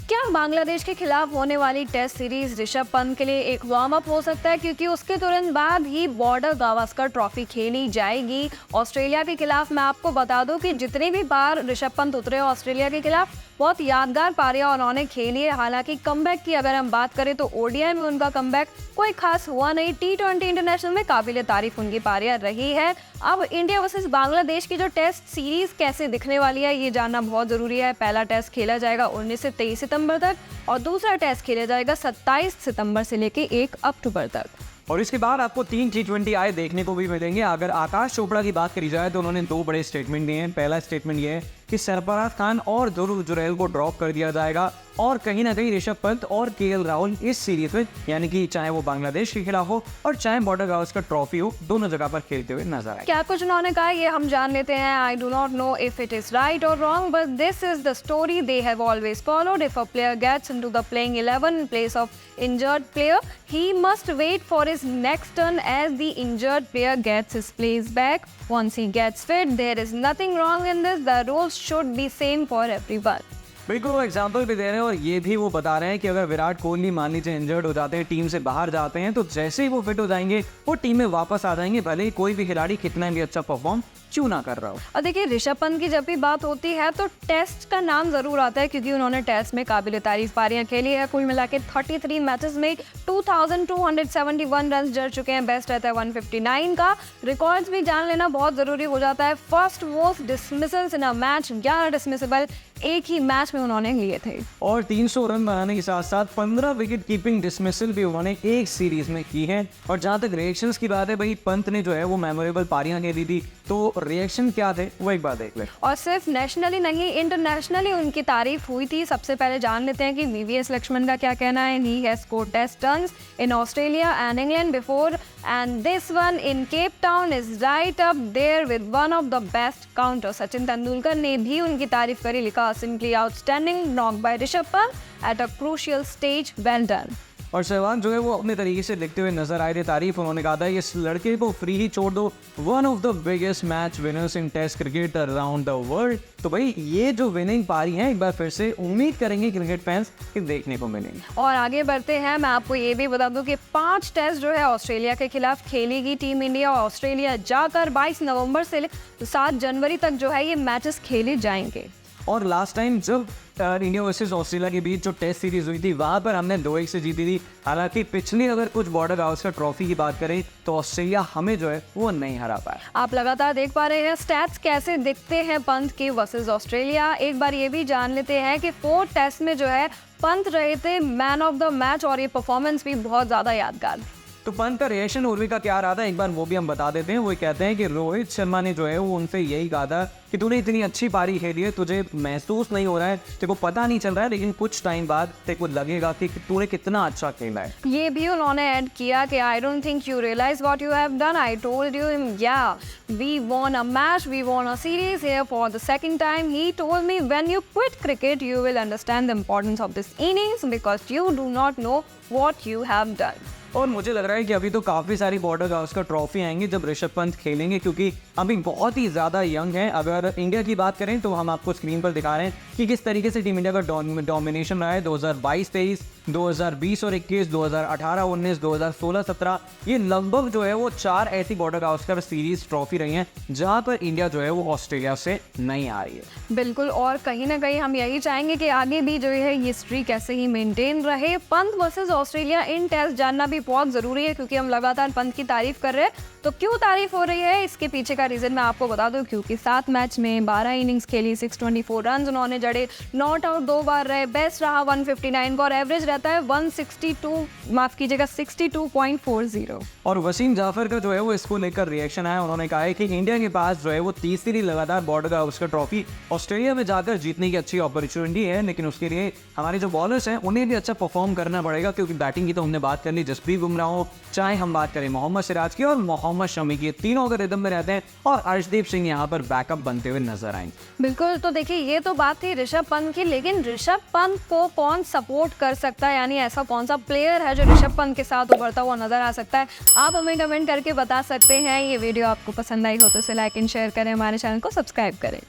क्या बांग्लादेश के खिलाफ होने वाली टेस्ट सीरीज ऋषभ पंत के लिए एक वार्म अप हो सकता है, क्योंकि उसके तुरंत बाद ही बॉर्डर गावस्कर ट्रॉफी खेली जाएगी ऑस्ट्रेलिया के खिलाफ। मैं आपको बता दूं कि जितनी भी बार ऋषभ पंत उतरे ऑस्ट्रेलिया के खिलाफ बहुत यादगार पारियां उन्होंने खेली है। हालांकि कमबैक की अगर हम बात करें तो ओडीआई में उनका कमबैक कोई खास हुआ नहीं, टी20 इंटरनेशनल में काबिले तारीफ उनकी पारियां रही है। अब इंडिया वर्सेस बांग्लादेश की जो टेस्ट सीरीज कैसे दिखने वाली है ये जानना बहुत जरूरी है। पहला टेस्ट खेला जाएगा 19 से 23 सितंबर तक और दूसरा टेस्ट खेला जाएगा 27 सितंबर से लेकर 1 अक्टूबर तक। और इसके बाद आपको 3 T20 आए देखने को भी मिलेंगे। अगर आकाश चोपड़ा की बात करी जाए तो उन्होंने 2 बड़े स्टेटमेंट दिए हैं। पहला स्टेटमेंट ये है कि सरफराज खान और ध्रुव जुरैल को ड्रॉप कर दिया जाएगा और कहीं ना कहीं ऋषभ पंत और केएल राहुल इस सीरीज में, यानी कि चाहे वो बांग्लादेश के खिलाफ हो और चाहे बॉर्डर गावस्कर ट्रॉफी हो, दोनों जगह पर खेलते हुए नजर आए। क्या कुछ उन्होंने कहा ये हम जान लेते हैं। I do not know if it is right और wrong, but this is the story they have always followed. If a player gets into the playing 11 in place of injured player, he must wait for his next turn as the injured player gets his place back. Once he gets fit, there is nothing wrong in this. The rules should be same for everyone. बिल्कुल वो example भी दे रहे हैं और ये भी वो बता रहे हैं कि अगर विराट कोहली मान लीजिए इंजर्ड हो जाते हैं, टीम से बाहर जाते हैं, तो जैसे ही वो फिट हो जाएंगे वो टीम में वापस आ जाएंगे, भले ही कोई भी खिलाड़ी कितना भी अच्छा परफॉर्म क्यों ना कर रहा हो। और देखिए ऋषभ पंत की जब भी बात होती है तो टेस्ट का नाम जरूर आता है, क्योंकि उन्होंने टेस्ट में काबिल तारीफ पारियां खेली है। कुल मिला के 33 मैचेस में 2271 रन जड़ चुके हैं। बेस्ट रहता है 159 का। रिकॉर्ड्स भी जान लेना बहुत जरूरी हो जाता है। First most dismissals in a match, 11 dismissal एक ही मैच में उन्होंने लिए थे और 300 रन बनाने के साथ साथ 15 विकेट कीपिंग डिसमिसल भी उन्होंने एक सीरीज में की है। और जहां तक रिएक्शंस की बात है, भाई पंत ने जो है वो मेमोरेबल पारियां खेली थी, तो रिएक्शन क्या थे वो एक बार देख ले। और सिर्फ नेशनली नहीं, इंटरनेशनली उनकी तारीफ हुई थी। सबसे पहले जान लेते हैं कि वीवीएस लक्ष्मण का क्या कहना है। He has scored test runs in Australia and England before and this one in Cape Town is right up there with one of the best counter. Sachin Tendulkar ने भी उनकी तारीफ करी, लिखा simply outstanding knock by Rishabh Pant at a crucial stage, well done. और सहवाग जो है वो अपने तरीके से लिखते हुए नजर आए थे तारीफ। उन्होंने कहा था इस लड़के को फ्री ही छोड़ दो, one of the biggest match winners in test cricket around the world. तो भाई ये जो विनिंग पारी है, एक बार फिर से उम्मीद करेंगे क्रिकेट फैंस कि देखने को मिलेंगे। और आगे बढ़ते हैं, मैं आपको ये भी बता दूं कि 5 टेस्ट जो है ऑस्ट्रेलिया के खिलाफ खेलेगी टीम इंडिया। ऑस्ट्रेलिया जाकर 22 नवंबर से 7 जनवरी तक जो है ये मैचेस खेले जाएंगे। और लास्ट टाइम जब इंडिया वर्सेस ऑस्ट्रेलिया के बीच जो टेस्ट सीरीज हुई थी वहाँ पर हमने 2-1 से जीती थी। हालांकि पिछली अगर कुछ बॉर्डर गावस्कर ट्रॉफी की बात करें तो ऑस्ट्रेलिया हमें जो है वो नहीं हरा पाया। आप लगातार देख पा रहे हैं स्टैट्स कैसे दिखते हैं पंत के वर्सेस ऑस्ट्रेलिया। एक बार ये भी जान लेते हैं कि 4 टेस्ट में जो है पंत रहे थे मैन ऑफ द मैच और ये परफॉर्मेंस भी बहुत ज़्यादा यादगार। तो पंत का रिएक्शन उर्वी का क्या रहा था एक बार वो भी हम बता देते हैं। वो कहते हैं कि रोहित शर्मा ने जो है वो उनसे यही कहा था कि तूने इतनी अच्छी पारी खेली है, तुझे महसूस नहीं हो रहा है, तेरे को पता नहीं चल रहा है, लेकिन कुछ टाइम बाद तेरे को लगेगा कि तूने कितना अच्छा खेला है। ये भी उन्होंने ऐड किया कि I don't think you realize what you have done. I told you या we won a match, we won a series here for the second time. He told me when you quit cricket you will understand the importance of this innings because you do not know what you have done. और मुझे लग रहा है कि अभी तो काफ़ी सारी बॉर्डर गावस्कर ट्रॉफी आएंगी जब ऋषभ पंत खेलेंगे, क्योंकि अभी बहुत ही ज़्यादा यंग है। अगर इंडिया की बात करें तो हम आपको स्क्रीन पर दिखा रहे हैं कि किस तरीके से टीम इंडिया का डोमिनेशन रहा है 2022-23, 2020 और 21, 2018-19, 2016-17। ये लगभग जो है वो 4 ऐसी बॉर्डर गावस्कर सीरीज ट्रॉफी रही हैं जहाँ पर इंडिया जो है वो ऑस्ट्रेलिया से नहीं आ रही है। बिल्कुल, और कहीं ना कहीं हम यही चाहेंगे कि आगे भी जो है ये स्ट्रीक ऐसे ही मेंटेन रहे। पंत वर्सेस ऑस्ट्रेलिया इन टेस्ट जानना भी बहुत ज़रूरी है, क्योंकि हम लगातार पंत की तारीफ कर रहे हैं। तो क्यों तारीफ हो रही है, इसके पीछे का रीज़न मैं आपको बता दूं। क्योंकि 7 मैच में 12 इनिंग्स खेली, 624 रन उन्होंने जड़े, नॉट आउट 2 बार रहे, बेस्ट रहा 159 का और एवरेज रहता है 162, माफ़ कीजिएगा 62.40। और वसीम जाफर का जो है वो इसको लेकर रिएक्शन आया। उन्होंने कहा है कि इंडिया के पास जो है वो तीसरी लगातार बॉर्डर गावस्कर ट्रॉफी ऑस्ट्रेलिया में जाकर जीतने की अच्छी अपॉर्चुनिटी है, लेकिन उसके लिए हमारे जो बॉलर्स हैं उन्हें भी अच्छा परफॉर्म करना पड़ेगा। क्योंकि बैटिंग की तो हमने बात कर ली, जसप्रीत बुमराह हो, चाहे हम बात करें मोहम्मद सिराज की और मोहम्मद शमी की, तीनों के रिदम में रहते हैं और अर्शदीप सिंह यहाँ पर बैकअप बनते हुए नजर आएंगे। बिल्कुल, तो देखिए ये तो बात थी ऋषभ पंत की, लेकिन ऋषभ पंत को कौन सपोर्ट कर सकता है, यानी ऐसा कौन सा प्लेयर है जो ऋषभ पंत के साथ उभरता हुआ नजर आ सकता है। आप हमें कमेंट करके बता सकते हैं। ये वीडियो आपको पसंद आई हो तो इसे लाइक एंड शेयर करें, हमारे चैनल को सब्सक्राइब करें।